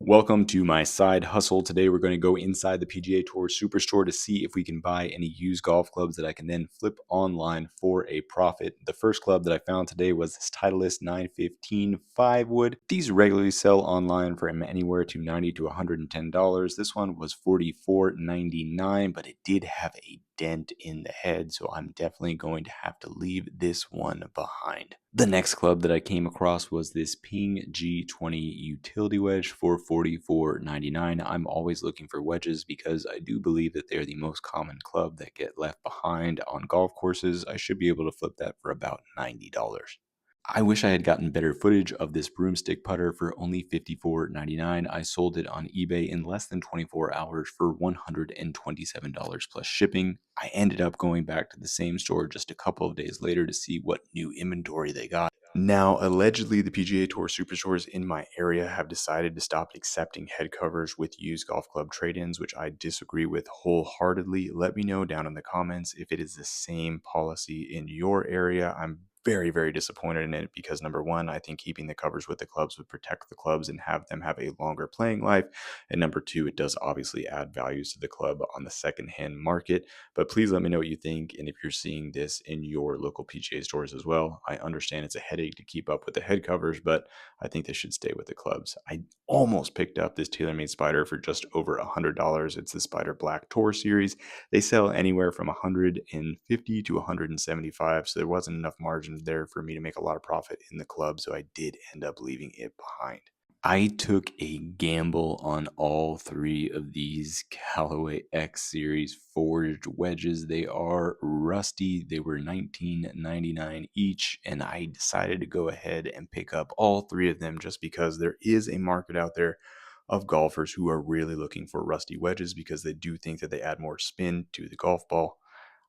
Welcome to my side hustle. Today we're going to go inside the PGA Tour Superstore to see if we can buy any used golf clubs that I can then flip online for a profit. The first club that I found today was this Titleist 915 5-wood. These regularly sell online from anywhere to $90 to $110. This one was $44.99, but it did have a dent in the head, so I'm definitely going to have to leave this one behind. The next club that I came across was this Ping G20 utility wedge for $44.99. I'm always looking for wedges because I do believe that they're the most common club that get left behind on golf courses. I should be able to flip that for about $90. I wish I had gotten better footage of this broomstick putter for only $54.99. I sold it on eBay in less than 24 hours for $127 plus shipping. I ended up going back to the same store just a couple of days later to see what new inventory they got. Now, allegedly, the PGA Tour Superstores in my area have decided to stop accepting head covers with used golf club trade-ins, which I disagree with wholeheartedly. Let me know down in the comments if it is the same policy in your area. I'm very, very disappointed in it because number one, I think keeping the covers with the clubs would protect the clubs and have them have a longer playing life. And number two, it does obviously add values to the club on the secondhand market. But please let me know what you think and if you're seeing this in your local PGA stores as well. I understand it's a headache to keep up with the head covers, but I think they should stay with the clubs. I almost picked up this TaylorMade Spider for just over $100. It's the Spider Black Tour series. They sell anywhere from $150 to $175, so there wasn't enough margin there for me to make a lot of profit in the club, so I did end up leaving it behind. I took a gamble on all three of these Callaway X Series forged wedges. They are rusty. They were $19.99 each, and I decided to go ahead and pick up all three of them just because there is a market out there of golfers who are really looking for rusty wedges because they do think that they add more spin to the golf ball.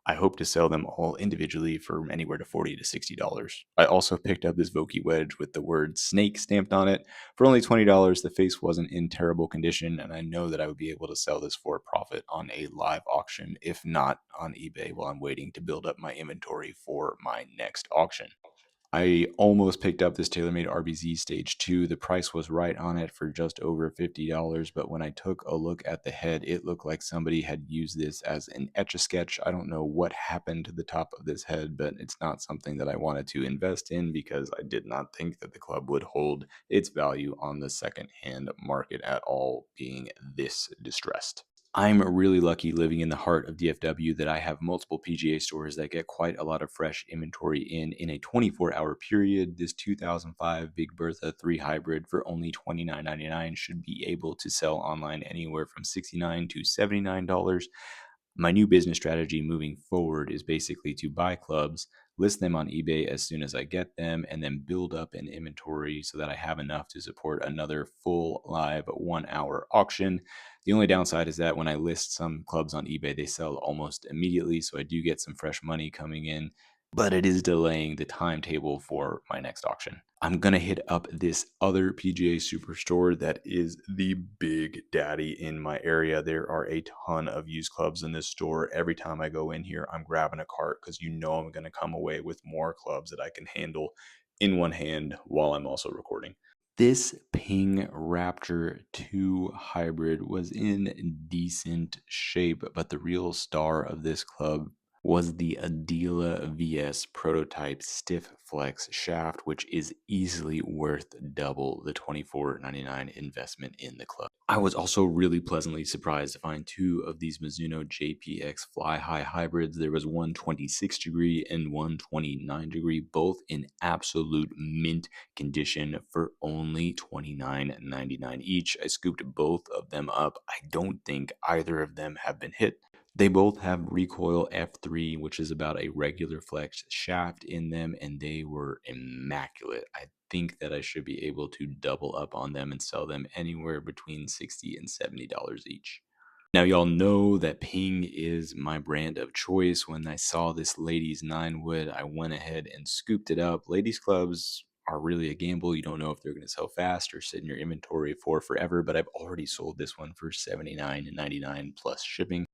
I hope to sell them all individually for anywhere to $40 to $60. I also picked up this Vokey wedge with the word snake stamped on it for only $20. The face wasn't in terrible condition, and I know that I would be able to sell this for a profit on a live auction, if not on eBay, while I'm waiting to build up my inventory for my next auction. I almost picked up this TaylorMade RBZ Stage 2. The price was right on it for just over $50, but when I took a look at the head, it looked like somebody had used this as an Etch-a-Sketch. I don't know what happened to the top of this head, but it's not something that I wanted to invest in because I did not think that the club would hold its value on the second-hand market at all, being this distressed. I'm really lucky living in the heart of DFW that I have multiple PGA stores that get quite a lot of fresh inventory in a 24-hour period. This 2005 Big Bertha 3 Hybrid for only $29.99 should be able to sell online anywhere from $69 to $79. My new business strategy moving forward is basically to buy clubs, list them on eBay as soon as I get them, and then build up an inventory so that I have enough to support another full live 1 hour auction. The only downside is that when I list some clubs on eBay, they sell almost immediately, so I do get some fresh money coming in, but it is delaying the timetable for my next auction. I'm going to hit up this other PGA Superstore that is the big daddy in my area. There are a ton of used clubs in this store. Every time I go in here, I'm grabbing a cart because I'm going to come away with more clubs that I can handle in one hand while I'm also recording. This Ping Raptor 2 Hybrid was in decent shape, but the real star of this club was the Adila VS prototype stiff flex shaft, which is easily worth double the $24.99 investment in the club. I was also really pleasantly surprised to find two of these Mizuno JPX Fly High hybrids. There was one 26 degree and one 29 degree, both in absolute mint condition for only $29.99 each. I scooped both of them up. I don't think either of them have been hit. They both have recoil F3, which is about a regular flex shaft in them, and they were immaculate. I think that I should be able to double up on them and sell them anywhere between $60 and $70 each. Now, y'all know that Ping is my brand of choice. When I saw this ladies 9-wood, I went ahead and scooped it up. Ladies clubs are really a gamble. You don't know if they're going to sell fast or sit in your inventory for forever, but I've already sold this one for $79.99 plus shipping.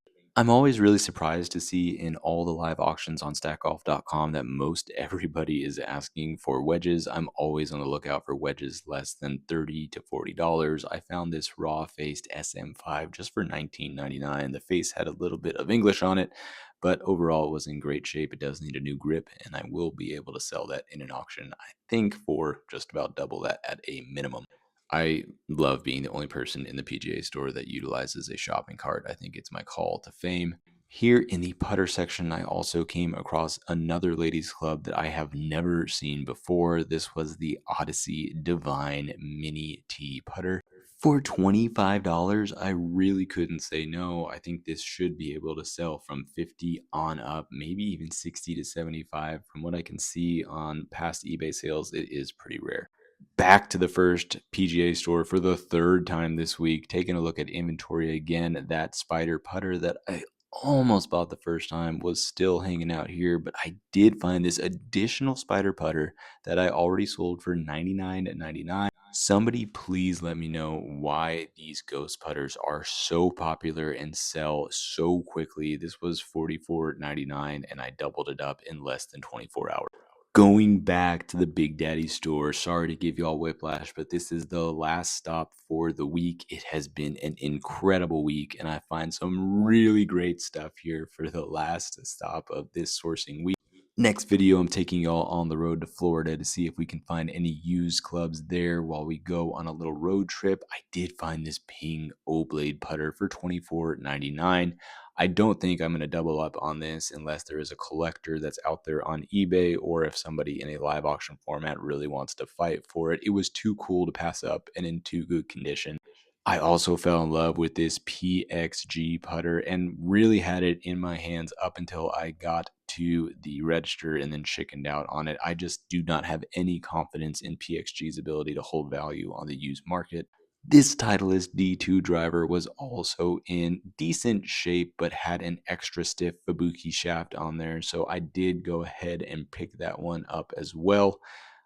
I'm always really surprised to see in all the live auctions on stackgolf.com that most everybody is asking for wedges. I'm always on the lookout for wedges less than $30 to $40. I found this raw faced SM5 just for $19.99. The face had a little bit of English on it, but overall it was in great shape. It does need a new grip, and I will be able to sell that in an auction, I think, for just about double that at a minimum. I love being the only person in the PGA store that utilizes a shopping cart. I think it's my call to fame. Here in the putter section, I also came across another ladies' club that I have never seen before. This was the Odyssey Divine Mini T putter. For $25, I really couldn't say no. I think this should be able to sell from 50 on up, maybe even 60 to 75. From what I can see on past eBay sales, it is pretty rare. Back to the first PGA store for the third time this week, taking a look at inventory again. That spider putter that I almost bought the first time was still hanging out here, but I did find this additional spider putter that I already sold for $99.99. Somebody please let me know why these ghost putters are so popular and sell so quickly. This was $44.99 and I doubled it up in less than 24 hours. Going back to the Big Daddy store, sorry to give y'all whiplash, but this is the last stop for the week. It has been an incredible week, and I find some really great stuff here for the last stop of this sourcing week. Next video, I'm taking y'all on the road to Florida to see if we can find any used clubs there while we go on a little road trip. I did find this Ping O-Blade putter for $24.99. I don't think I'm going to double up on this unless there is a collector that's out there on eBay, or if somebody in a live auction format really wants to fight for it. It was too cool to pass up and in too good condition. I also fell in love with this PXG putter and really had it in my hands up until I got to the register and then chickened out on it. I just do not have any confidence in PXG's ability to hold value on the used market. This Titleist D2 driver was also in decent shape, but had an extra stiff Fubuki shaft on there, so I did go ahead and pick that one up as well.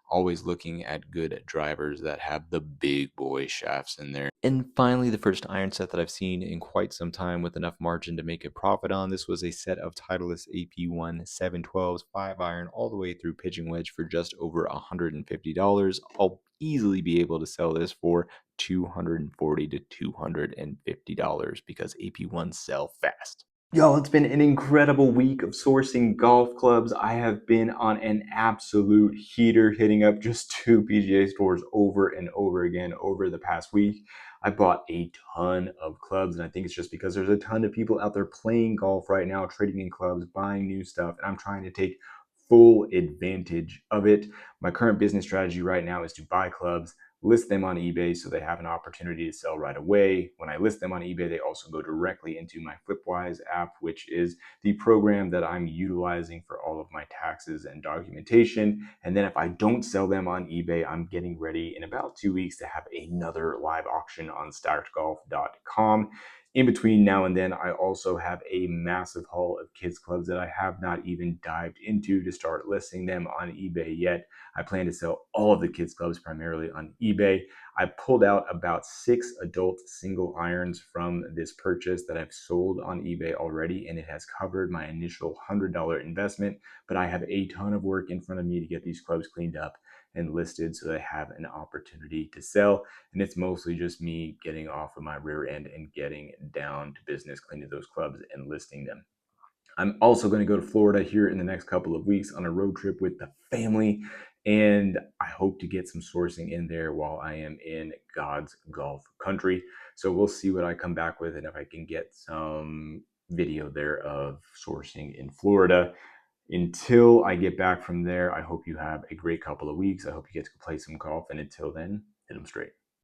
Always looking at good drivers that have the big boy shafts in there. And finally, the first iron set that I've seen in quite some time with enough margin to make a profit on. This was a set of Titleist AP1 712s, 5 iron, all the way through pitching wedge for just over $150. I'll easily be able to sell this for $240 to $250 because AP1s sell fast. Yo, it's been an incredible week of sourcing golf clubs. I have been on an absolute heater, hitting up just 2 PGA stores over and over again over the past week. I bought a ton of clubs, and I think it's just because there's a ton of people out there playing golf right now, trading in clubs, buying new stuff, and I'm trying to take full advantage of it. My current business strategy right now is to buy clubs, list them on eBay so they have an opportunity to sell right away. When I list them on eBay, they also go directly into my Flipwise app, which is the program that I'm utilizing for all of my taxes and documentation. And then if I don't sell them on eBay, I'm getting ready in about 2 weeks to have another live auction on stackedgolf.com. In between now and then, I also have a massive haul of kids clubs that I have not even dived into to start listing them on eBay yet. I plan to sell all of the kids clubs primarily on eBay. I pulled out about 6 adult single irons from this purchase that I've sold on eBay already, and it has covered my initial $100 investment, but I have a ton of work in front of me to get these clubs cleaned up and listed so they have an opportunity to sell. And it's mostly just me getting off of my rear end and getting down to business, cleaning those clubs and listing them. I'm also going to go to Florida here in the next couple of weeks on a road trip with the family, and I hope to get some sourcing in there while I am in God's golf country. So we'll see what I come back with and if I can get some video there of sourcing in Florida. Until I get back from there, I hope you have a great couple of weeks. I hope you get to play some golf, and until then, hit them straight.